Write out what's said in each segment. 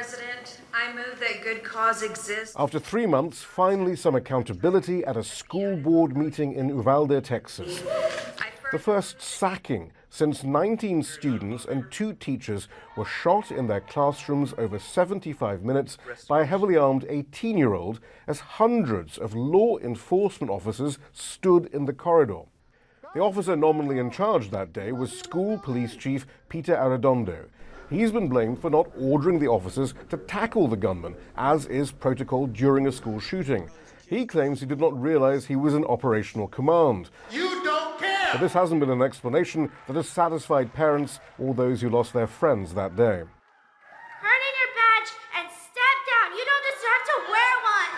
President. I move that good cause exists. After 3 months, finally some accountability at a school board meeting in Uvalde, Texas. The first sacking since 19 students and 2 teachers were shot in their classrooms over 75 minutes by a heavily armed 18-year-old as hundreds of law enforcement officers stood in the corridor. The officer nominally in charge that day was School Police Chief Peter Arredondo. He's been blamed for not ordering the officers to tackle the gunman, as is protocol during a school shooting. He claims he did not realize he was in operational command. You don't care! But this hasn't been an explanation that has satisfied parents or those who lost their friends that day. Turn in your badge and step down. You don't deserve to wear one.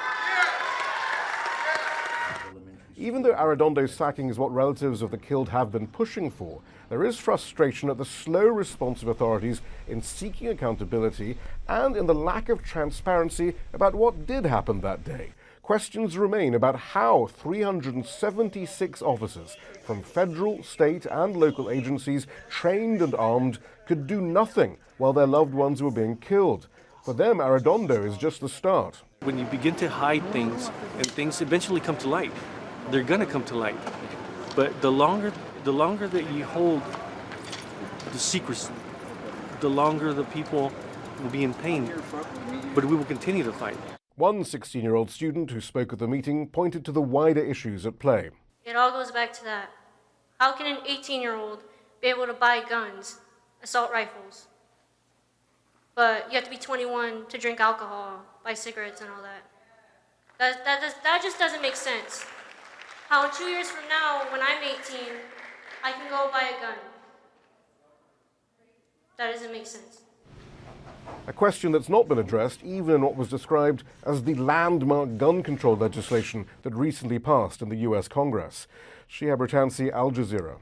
Even though Arredondo's sacking is what relatives of the killed have been pushing for, there is frustration at the slow response of authorities in seeking accountability and in the lack of transparency about what did happen that day. Questions remain about how 376 officers from federal, state, and local agencies, trained and armed, could do nothing while their loved ones were being killed. For them, Arredondo is just the start. When you begin to hide things, and things eventually come to light, they're going to come to light. But the longer that you hold the secrecy, the longer the people will be in pain. But we will continue to fight. One 16-year-old student who spoke at the meeting pointed to the wider issues at play. It all goes back to that. How can an 18-year-old be able to buy guns, assault rifles? But you have to be 21 to drink alcohol, buy cigarettes and all that. That just doesn't make sense. How 2 years from now, when I'm 18, I can go buy a gun. That doesn't make sense. A question that's not been addressed even in what was described as the landmark gun control legislation that recently passed in the US Congress. Rattansi, Al Jazeera.